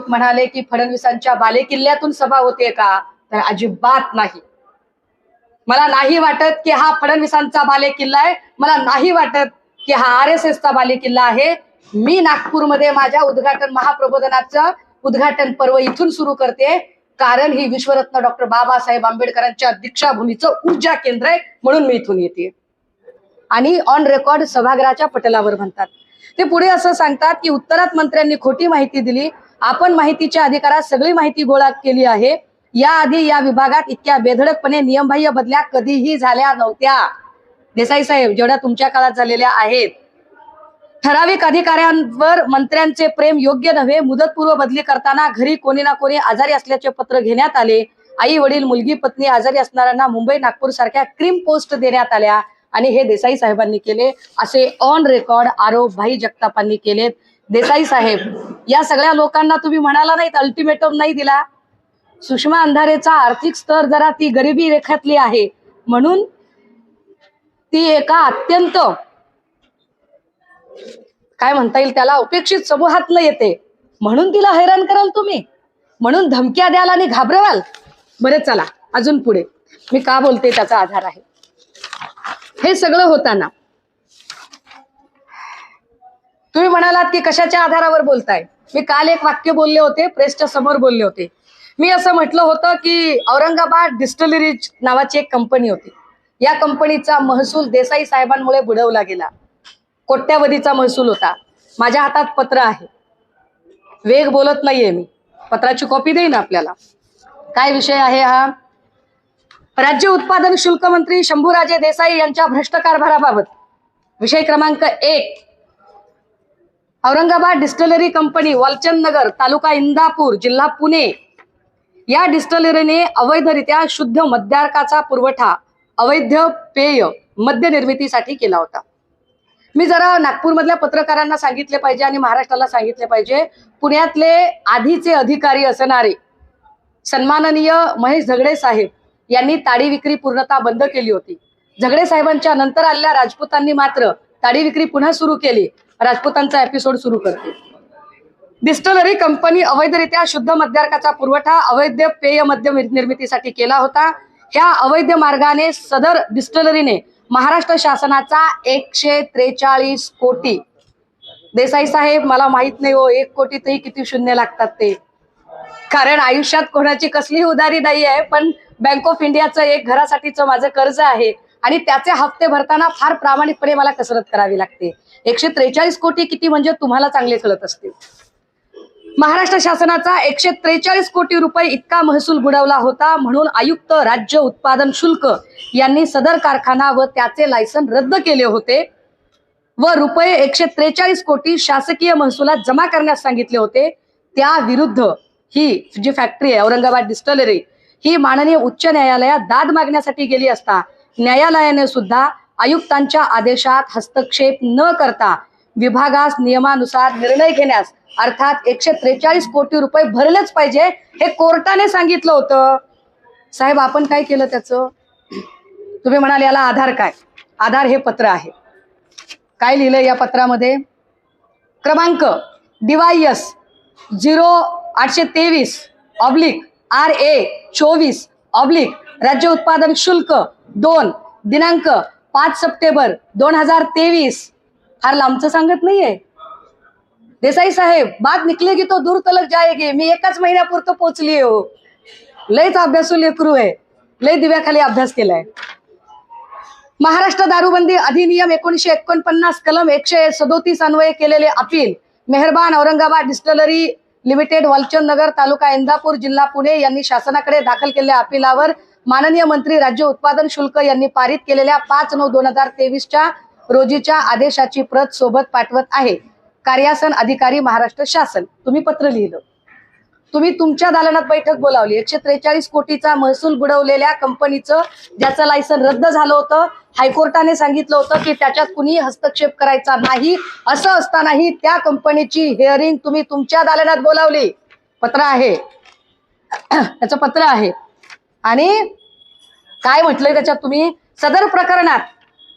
म्हणाले की फडणवीसांच्या बालेकिल्ल्यातून सभा होते का, तर अजिबात नाही. मला नाही वाटत की हा फडणवीसांचा बालेकिल्ला आहे. मला नाही वाटत की हा RSSचा बालेकिल्ला आहे. मी नागपूरमध्ये माझ्या महाप्रबोधनाचं उद्घाटन पर्व इथून सुरू करते, कारण ही विश्वरत्न डॉक्टर बाबासाहेब आंबेडकरांच्या दीक्षाभूमीचं ऊर्जा केंद्र आहे, म्हणून मी इथून येते. आणि ऑन रेकॉर्ड सभागृहाच्या पटलावर म्हणतात. ते पुढे असं सांगतात की उत्तरात मंत्र्यांनी खोटी माहिती दिली. आपण माहितीच्या अधिकारात सगळी माहिती गोळा केली आहे. याआधी या विभागात इतक्या बेधडकपणे नियमबाह्य बदल्या कधीही झाल्या नव्हत्या. देसाई साहेब, जेवढ्या तुमच्या काळात झालेल्या आहेत. ठराविक अधिकाऱ्यांवर मंत्र्यांचे प्रेम योग्य नव्हे. मुदतपूर्व बदली करताना घरी कोणी ना कोणी आजारी असल्याचे पत्र घेण्यात आले. आई वडील मुलगी पत्नी आजारी असणाऱ्यांना मुंबई नागपूर सारख्या क्रीम पोस्ट देण्यात आल्या आणि हे देसाई साहेबांनी केले, असे ऑन रेकॉर्ड आरोप भाई जगतापांनी केलेत. देसाई साहेब, या सगळ्या लोकांना तुम्ही म्हणाला नाहीत, अल्टिमेटम नाही दिला. सुषमा अंधारेचा आर्थिक स्तर जरा ती गरिबी रेखातली आहे, म्हणून ती एका अत्यंत काय म्हणता येईल त्याला अपेक्षित समूहातनं येते, म्हणून तिला हैराण कराल तुम्ही, म्हणून धमक्या द्याल आणि घाबरवाल. बरं चला अजून पुढे. मी का बोलते त्याचा आधार आहे. हे सगळं होताना तुम्ही म्हणालात की कशाच्या आधारावर बोलताय. मी काल एक वाक्य बोलले होते, प्रेसच्या समोर बोलले होते. मी असं म्हटलं होतं की औरंगाबाद डिस्टिलरीज नावाची एक कंपनी होती. या कंपनीचा महसूल देसाई साहेबांमुळे बुडवला गेला. कोट्यावधीचा महसूल होता. माझ्या हातात पत्र आहे, वेग बोलत नाहीये मी, पत्राची कॉपी देईन आपल्याला. काय विषय आहे हा. राज्य उत्पादन शुल्क मंत्री शंभूराजे देसाई यांच्या भ्रष्ट कारभाराबाबत. विषय क्रमांक 1. औरंगाबाद डिस्टिलरी कंपनी, वालचंद नगर, तालुका इंदापूर, जिल्हा पुणे, या डिस्टिलरीने अवैधरित्या शुद्ध मद्यार्काचा पुरवठा अवैध पेय मद्य निर्मितीसाठी केला होता. मी जरा नागपूरमधल्या पत्रकारांना सांगितले पाहिजे आणि महाराष्ट्राला सांगितले पाहिजे. पुण्यातले आधीचे अधिकारी असणारे सन्माननीय महेश झगडे साहेब यांनी ताडी विक्री पूर्णतः बंद केली होती. झगडे साहेबांच्या नंतर आलेल्या राजपूतांनी मात्र ताडी विक्री पुन्हा सुरू केली. राजपूतांचा एपिसोड सुरू करते. डिस्टिलरी कंपनी अवैधरित्या शुद्ध मद्यार्काचा पुरवठा अवैध पेय मद्य निर्मितीसाठी केला होता. ह्या अवैध मार्गाने सदर डिस्टिलरीने महाराष्ट्र शासनाचा 143 कोटी. देसाई साहेब, मला माहित नाही हो 1 कोटीतही किती शून्य लागतात ते, कारण आयुष्यात कोणाची कसली उधारी नाही आहे. पण बँक ऑफ इंडियाचं एक घरासाठीचं माझं कर्ज आहे आणि त्याचे हप्ते भरताना फार प्रामाणिकपणे मला कसरत करावी लागते. 143 कोटी किती म्हणजे तुम्हाला चांगले कळत असतील. महाराष्ट्र शासनाचा 143 कोटी रुपये इतका महसूल बुडवला होता. म्हणून आयुक्त राज्य उत्पादन शुल्क यांनी सदर कारखाना व त्याचे लायसन रद्द केले होते व रुपये 143 कोटी शासकीय महसुलात जमा करण्यास सांगितले होते. त्या विरुद्ध ही जी फॅक्टरी आहे औरंगाबाद डिस्टिलरी, ही माननीय उच्च न्यायालयात दाद मागण्यासाठी गेली असता न्यायालयाने सुद्धा आयुक्तांच्या आदेशात हस्तक्षेप न करता विभागास नियमानुसार निर्णय घेण्यास, अर्थात 143 कोटी रुपये भरलेच पाहिजे हे कोर्टाने सांगितलं होतं. साहेब, आपण काय केलं त्याचं. तुम्ही म्हणाल याला आधार काय. आधार हे पत्र आहे. काय लिहिलं या पत्रामध्ये. क्रमांक DYS 0823/RA24/ राज्य उत्पादन शुल्क 2 दिनांक 5 सप्टेंबर 2023. फार लांबचं सांगत नाहीये देसाई साहेब. बात निकलेगी तो दूर तलक जाएगी. मी एकाच महिन्यापुरतं पोचली हो. लयच अभ्यासू लेकरू आहे, लय दिव्याखाली अभ्यास केलाय. महाराष्ट्र दारूबंदी अधिनियम 1949 कलम 137 अन्वये केलेले अपील मेहरबान औरंगाबाद डिस्टिलरी लिमिटेड, वालचंद नगर, तालुका इंदापूर, जिल्हा पुणे यांनी शासनाकडे दाखल केलेल्या अपिलावर माननीय मंत्री राज्य उत्पादन शुल्क यांनी पारित केलेल्या 5/9/2023 रोजीच्या आदेशाची प्रत सोबत पाठवत आहे. कार्यासन अधिकारी महाराष्ट्र शासन. तुम्ही पत्र लिहिलं. तुम्ही तुमच्या दालनात बैठक बोलावली. 143 कोटीचा महसूल बुडवलेल्या कंपनीचं ज्याचं लायसन रद्द झालं होतं, हायकोर्टाने सांगितलं होतं की त्याच्यात कुणी हस्तक्षेप करायचा नाही. असं असतानाही त्या कंपनीची हिअरिंग तुम्ही तुमच्या दालनात बोलावली. पत्र आहे, त्याचं पत्र आहे. आणि काय म्हटलंय त्याच्यात तुम्ही. सदर प्रकरणात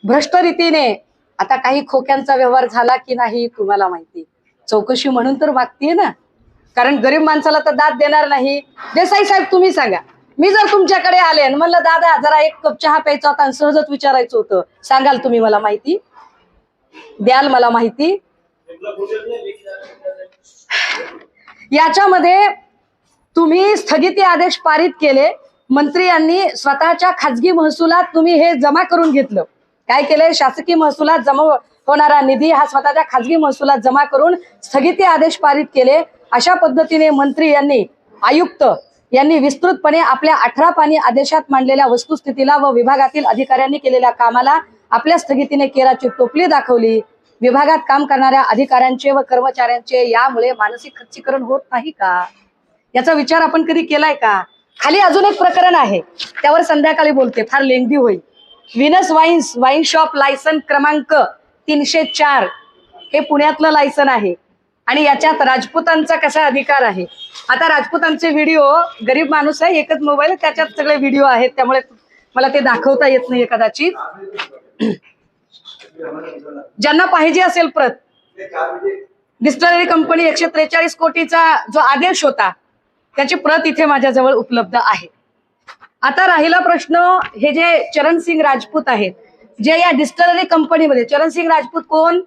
भ्रष्ट रीतीने, आता काही खोक्यांचा व्यवहार झाला की नाही तुम्हाला माहिती, चौकशी म्हणून तर मागतीये ना. कारण गरीब माणसाला तर दाद देणार नाही. देसाई साहेब तुम्ही सांगा, मी जर तुमच्याकडे आले आणि म्हणलं दादा जरा एक कप चहा प्यायचा होता आणि सहजच विचारायचं होतं, सांगाल तुम्ही मला माहिती? द्याल मला माहिती? याच्यामध्ये तुम्ही स्थगिती आदेश पारित केले, मंत्री यांनी स्वतःच्या खाजगी महसुलात तुम्ही हे जमा करून घेतलं. काय केलंय? शासकीय महसुलात जमा होणारा निधी हा स्वतःच्या खाजगी महसुलात जमा करून स्थगिती आदेश पारित केले. अशा पद्धतीने मंत्री यांनी, आयुक्त यांनी विस्तृतपणे आपल्या 18 पानी आदेशात मांडलेल्या वस्तुस्थितीला व विभागातील अधिकाऱ्यांनी केलेल्या कामाला आपल्या स्थगितीने केराची टोपली दाखवली. विभागात काम करणाऱ्या अधिकाऱ्यांचे व कर्मचाऱ्यांचे यामुळे मानसिक खच्चीकरण होत नाही का? याचा विचार आपण कधी केलाय का? खाली अजून एक प्रकरण आहे, त्यावर संध्याकाळी बोलते, फार लेंदी होईल. Venus wines wine shop licence क्रमांक 304 हे पुण्यातलं लायसन आहे आणि याच्यात राजपूतांचा कसा अधिकार आहे. आता राजपूतांचे व्हिडिओ, गरीब माणूस आहे, एकच मोबाईल, त्याच्यात सगळे व्हिडिओ आहेत, त्यामुळे मला ते दाखवता येत नाही कदाचित. ज्यांना पाहिजे असेल प्रत, डिस्टलरी कंपनी 143 कोटीचा जो आदेश होता त्याची प्रत इथे माझ्याजवळ उपलब्ध आहे. आता राहिला प्रश्न, हे जे चरणसिंग राजपूत आहेत जे या डिस्टलरी कंपनीमध्ये, चरणसिंग राजपूत कोण?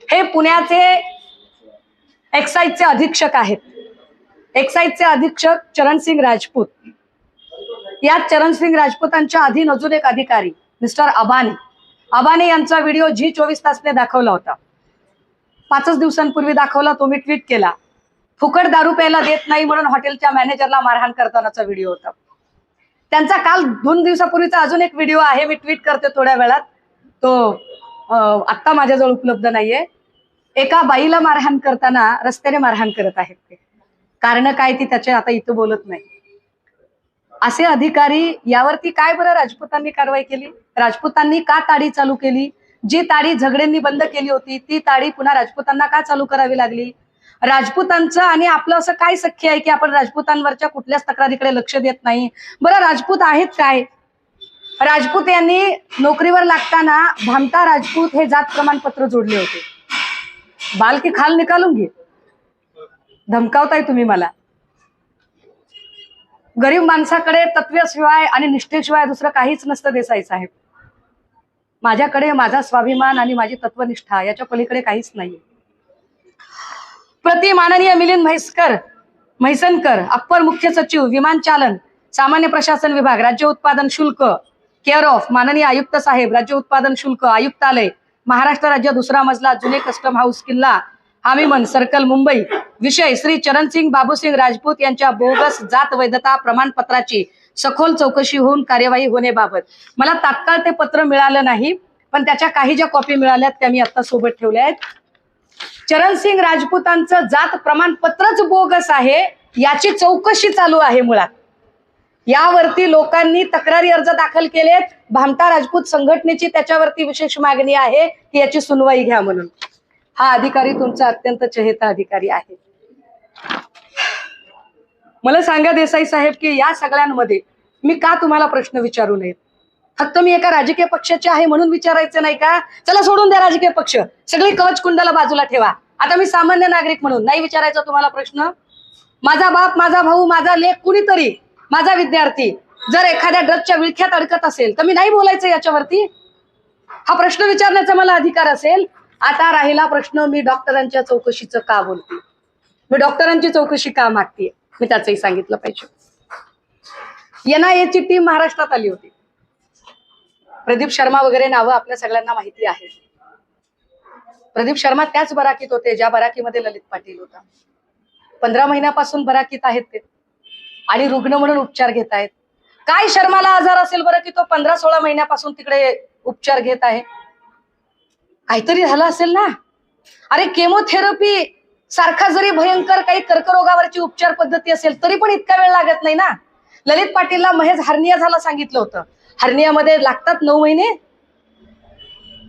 हे पुण्याचे एक्साईजचे अधीक्षक आहेत. एक्साईजचे अधीक्षक चरणसिंग राजपूत. या चरणसिंग राजपूतांच्या अधीन अजून एक अधिकारी मिस्टर अबाने यांचा व्हिडिओ G24 तासने दाखवला होता. 5 दिवसांपूर्वी दाखवला, तो मी ट्विट केला. फुकट दारू प्यायला देत नाही म्हणून हॉटेलच्या मॅनेजरला मारहाण करतानाचा व्हिडिओ होता. त्यांचा काल 2 दिवसापूर्वीचा अजून एक व्हिडिओ आहे, मी ट्विट करते थोड्या वेळात, तो आत्ता माझ्याजवळ उपलब्ध नाहीये. एका बाईला मारहाण करताना रस्त्याने मारहाण करत आहेत ते. कारण काय ती त्याचे आता इथं बोलत नाही. असे अधिकारी, यावरती काय बरं राजपूतांनी कारवाई केली? राजपूतांनी का ताडी चालू केली? जी ताडी झगडेंनी बंद केली होती ती ताडी पुन्हा राजपूतांना का चालू करावी लागली? राजपूतांचं आणि आपलं असं काय सख्य आहे की आपण राजपूतांवरच्या कुठल्याच तक्रारीकडे लक्ष देत नाही? बरं, राजपूत आहेत काय? राजपूत यांनी नोकरीवर लागताना भामटा राजपूत हे जात प्रमाणपत्र जोडले होते. बाल की खाल निकालूंगी, धमकावताय तुम्ही मला. गरीब माणसाकडे तत्वाशिवाय आणि निष्ठेशिवाय दुसरं काहीच नसतं देसाई साहेब. माझ्याकडे माझा स्वाभिमान आणि माझी तत्वनिष्ठा, याच्या पलीकडे काहीच नाही. प्रति माननीय मिलिंद म्हैसनकर, अप्पर मुख्य सचिव विमानचालन सामान्य प्रशासन विभाग, राज्य उत्पादन शुल्क, केअर ऑफ माननीय आयुक्त साहेब, राज्य उत्पादन शुल्क आयुक्तालय, महाराष्ट्र राज्य, 2रा मजला, जुने कस्टम हाऊस, किल्ला हामीमन सर्कल, मुंबई. विषय श्री चरणसिंग बाबूसिंग राजपूत यांच्या बोगस जात वैधता प्रमाणपत्राची सखोल चौकशी होऊन कार्यवाही होण्याबाबत. मला तात्काळ ते पत्र मिळालं नाही, पण त्याच्या काही ज्या कॉपी मिळाल्यात त्या मी आता सोबत ठेवल्या आहेत. चरणसिंग राजपूतांचं जात प्रमाणपत्रच बोगस आहे याची चौकशी चालू आहे. मुळात यावरती लोकांनी तक्रारी अर्ज दाखल केलेत. भामटा राजपूत संघटनेची त्याच्यावरती विशेष मागणी आहे की याची सुनवाई घ्या म्हणून. हा अधिकारी तुमचा अत्यंत चहेता अधिकारी आहे. मला सांगा देसाई साहेब की या सगळ्यांमध्ये मी का तुम्हाला प्रश्न विचारू नयेत? फक्त मी एका राजकीय पक्षाचे आहे म्हणून विचारायचं नाही का? चला सोडून द्या राजकीय पक्ष, सगळी कवच कुंडाला बाजूला ठेवा. आता मी सामान्य नागरिक म्हणून नाही विचारायचा तुम्हाला प्रश्न? माझा बाप, माझा भाऊ, माझा लेक, कुणीतरी माझा विद्यार्थी जर एखाद्या ड्रगच्या विळख्यात अडकत असेल तर मी नाही बोलायचं याच्यावरती? हा प्रश्न विचारण्याचा मला अधिकार असेल. आता राहिला प्रश्न, मी डॉक्टरांच्या चौकशीचं का बोलते, मी डॉक्टरांची चौकशी का मागते, मी त्याचंही सांगितलं पाहिजे. NIA ची टीम महाराष्ट्रात आली होती. प्रदीप शर्मा वगैरे नावं आपल्या सगळ्यांना माहिती आहे. प्रदीप शर्मा त्याच बराकीत होते ज्या बराकीमध्ये ललित पाटील होता. 15 महिन्यापासून बराकीत आहेत ते आणि रुग्ण म्हणून उपचार घेत आहेत. काय शर्माला आजार असेल बरं की तो 15-16 महिन्यापासून तिकडे उपचार घेत आहे? काहीतरी झालं असेल ना. अरे केमोथेरपी सारखा जरी भयंकर काही कर्करोगावरची उपचार पद्धती असेल तरी पण इतका वेळ लागत नाही ना. ललित पाटीलला महेश हर्निया झाला सांगितलं होतं. हर्नियामध्ये लागतात 9 महिने.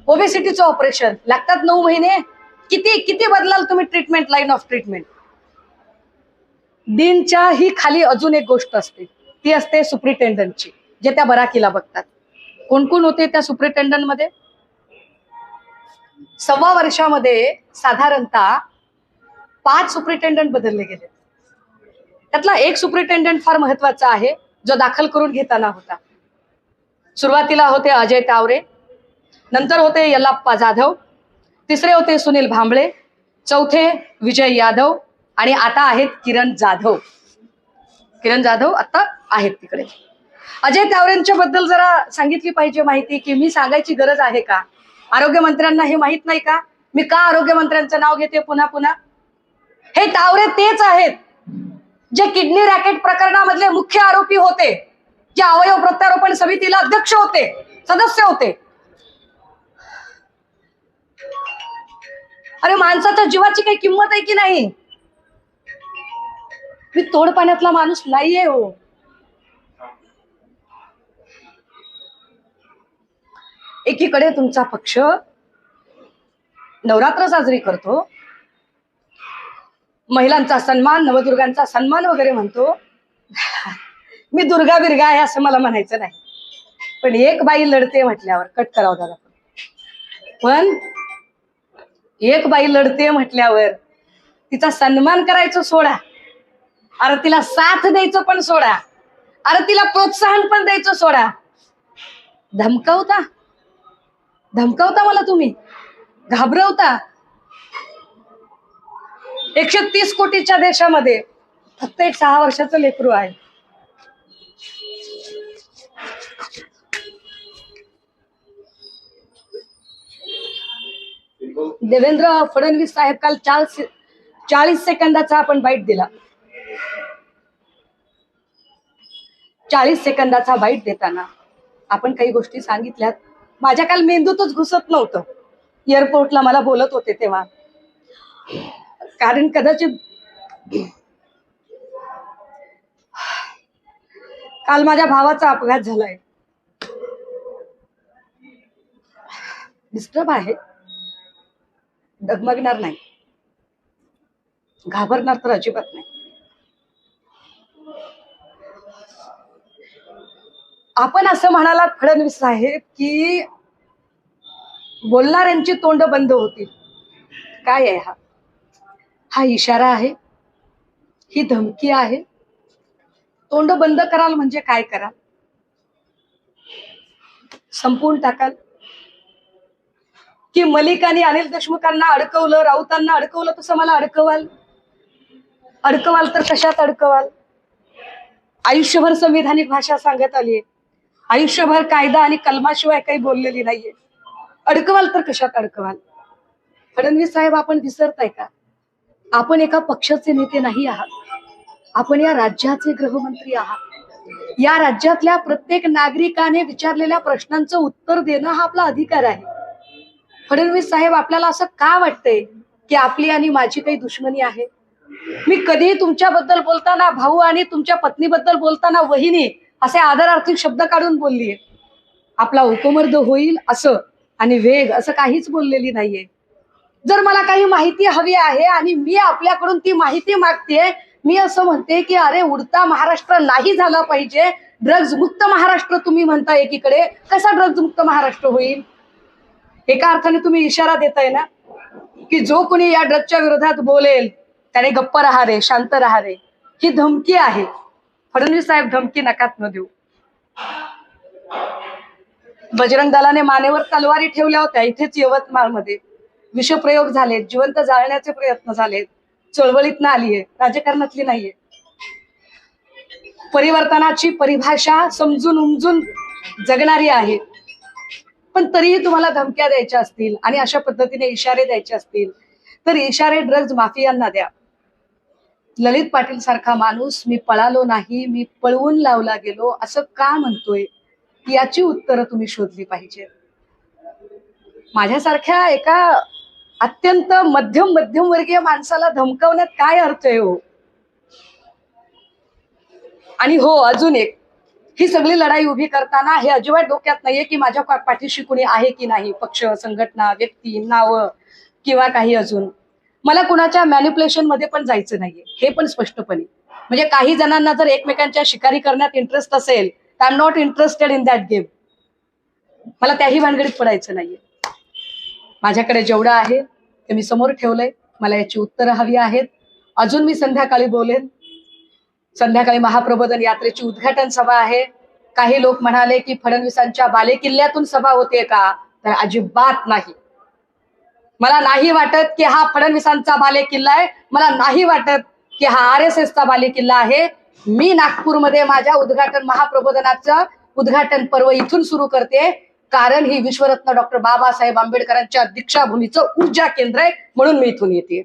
ओबेसिटीचं ऑपरेशन लागतात 9 महिने. किती किती बदलाल तुम्ही ट्रीटमेंट, लाईन ऑफ ट्रीटमेंट. डीनच्या ही खाली अजून एक गोष्ट असते, ती असते सुप्रिटेंडंटची, जे त्या बराकीला बघतात. कोण कोण होते त्या सुप्रिटेंडंट मध्ये? 1.25 वर्षामध्ये साधारणतः 5 सुप्रिटेंडंट बदलले गेले. त्यातला एक सुपरिटेंडंट फार महत्वाचा आहे, जो दाखल करून घेताना होता. सुरुवातीला होते अजय तावरे, नंतर होते यल्लाप्पा जाधव, तिसरे होते सुनील भांबळे, चौथे विजय यादव आणि आता आहेत किरण जाधव. किरण जाधव आता आहेत तिकडे. अजय तावरेंच्या बद्दल जरा सांगितली पाहिजे माहिती, की मी सांगायची गरज आहे का? आरोग्यमंत्र्यांना हे माहित नाही का? मी का आरोग्यमंत्र्यांचं नाव घेते पुन्हा पुन्हा? हे तावरे तेच आहेत जे किडनी रॅकेट प्रकरणामधले मुख्य आरोपी होते, जे अवयव प्रत्यारोपण समितीला अध्यक्ष होते, सदस्य होते. अरे माणसाच्या जीवाची काही किंमत आहे की नाही? मी तोड पाण्यातला माणूस नाहीये हो. एकीकडे तुमचा पक्ष नवरात्र साजरी करतो, महिलांचा सन्मान, नवदुर्गांचा सन्मान वगैरे म्हणतो. मी दुर्गा बिर्गा आहे असं मला म्हणायचं नाही, पण एक बाई लढते म्हटल्यावर कट करावं दादा. पण एक बाई लढते म्हटल्यावर तिचा सन्मान करायचं सोडा, अरे तिला साथ द्यायचं पण सोडा, अरे तिला प्रोत्साहन पण द्यायचं सोडा. धमकावता धमकावता मला तुम्ही, घाबरवता. 130 कोटीच्या देशामध्ये फक्त एक 6 वर्षाचं लेकरू आहे. देवेंद्र फडणवीस साहेब काल 40 सेकंदाचा आपण बाईट दिला. 40 सेकंदाचा बाईट देताना आपण काही गोष्टी सांगितल्यात. माझ्या काल मेंदूतच घुसत नव्हतं. एअरपोर्टला मला बोलत होते तेव्हा, कारण कदाचित काल माझ्या भावाचा अपघात झालाय. डिस्टर्ब आहे, डगमगणार नाही, घाबरणार तर अजिबात नाही. आपण असं म्हणालात फडणवीस साहेब की बोलणाऱ्यांची तोंड बंद होतील. काय आहे हा? हा इशारा आहे, ही धमकी आहे. तोंड बंद कराल म्हणजे काय कराल? संपवून टाकाल की मलिकांनी अनिल देशमुखांना अडकवलं, राऊतांना अडकवलं तसं मला अडकवाल? अडकवाल तर कशात अडकवाल? आयुष्यभर संविधानिक भाषा सांगत आलीये, आयुष्यभर कायदा आणि कलमाशिवाय काही बोललेली नाहीये. अडकवाल तर कशात अडकवाल? फडणवीस साहेब, आपण विसरताय का? आपण एका पक्षाचे नेते नाही आहात, आपण या राज्याचे गृहमंत्री आहात. या राज्यातल्या प्रत्येक नागरिकाने विचारलेल्या प्रश्नांचं उत्तर देणं हा आपला अधिकार आहे. फडणवीस साहेब, आपल्याला असं का वाटतंय की आपली आणि माझी काही दुश्मनी आहे? मी कधीही तुमच्याबद्दल बोलताना भाऊ आणि तुमच्या पत्नीबद्दल बोलताना वहिनी असे आदरार्थी शब्द काढून बोललीये. आपला उपमर्द होईल असं आणि वेग असं काहीच बोललेली नाहीये. जर मला काही माहिती हवी आहे आणि मी आपल्याकडून ती माहिती मागतेय, मी असं म्हणते की अरे उडता महाराष्ट्र नाही झाला पाहिजे. ड्रग्ज मुक्त महाराष्ट्र तुम्ही म्हणता एकीकडे, कसा ड्रग्ज मुक्त महाराष्ट्र होईल? एका अर्थाने तुम्ही इशारा देताय ना की जो कोणी या ड्रग्जच्या विरोधात बोलेल त्याने गप्प राहा रे, शांत राहा रे. ही धमकी आहे. फडणवीस साहेब, धमकी नकात न देऊ. बजरंग दलाने मानेवर तलवारी ठेवल्या होत्या इथेच यवतमाळमध्ये. विषप्रयोग झालेत, जिवंत जाळण्याचे प्रयत्न झालेत. चळवळीत ना आलीये, राजकारणातली नाहीये. परिवर्तनाची परिभाषा समजून उमजून जगणारी आहे. पण तरीही तुम्हाला धमक्या द्यायच्या असतील आणि अशा पद्धतीने इशारे द्यायचे असतील तर इशारे ड्रग्ज माफियांना द्या. ललित पाटील सारखा माणूस मी पळालो नाही, मी पळवून लावला गेलो असं का म्हणतोय, याची उत्तरं तुम्ही शोधली पाहिजे. माझ्यासारख्या एका अत्यंत मध्यमवर्गीय माणसाला धमकावण्यात काय अर्थ आहे हो? आणि हो, अजून एक, ही सगळी लढाई उभी करताना हे अजिबात डोक्यात नाहीये की माझ्या पाठीशी कुणी आहे की नाही, पक्ष, संघटना, व्यक्ती, नावं किंवा काही अजून. मला कुणाच्या मॅन्युप्युलेशन मध्ये पण जायचं नाहीये, हे पण स्पष्टपणे. म्हणजे काही जणांना जर एकमेकांच्या शिकारी करण्यात इंटरेस्ट असेल तर I am not interested in that game. मला त्याही भानगडीत पडायचं नाहीये. माझ्याकडे जेवढं आहे ते मी समोर ठेवलंय. मला याची उत्तरं हवी आहेत. अजून मी संध्याकाळी बोलेन. संध्याकाळी महाप्रबोधन यात्रेची उद्घाटन सभा आहे. काही लोक म्हणाले की फडणवीसांच्या बालेकिल्ल्यातून सभा होते का, तर अजिबात नाही. मला नाही वाटत की हा फडणवीसांचा बालेकिल्ला आहे. मला नाही वाटत की हा RSSचा बालेकिल्ला आहे. मी नागपूरमध्ये माझ्या उद्घाटन महाप्रबोधनाचं उद्घाटन पर्व इथून सुरू करते, कारण ही विश्वरत्न डॉक्टर बाबासाहेब आंबेडकरांच्या दीक्षाभूमीचं ऊर्जा केंद्र आहे, म्हणून मी इथून येते.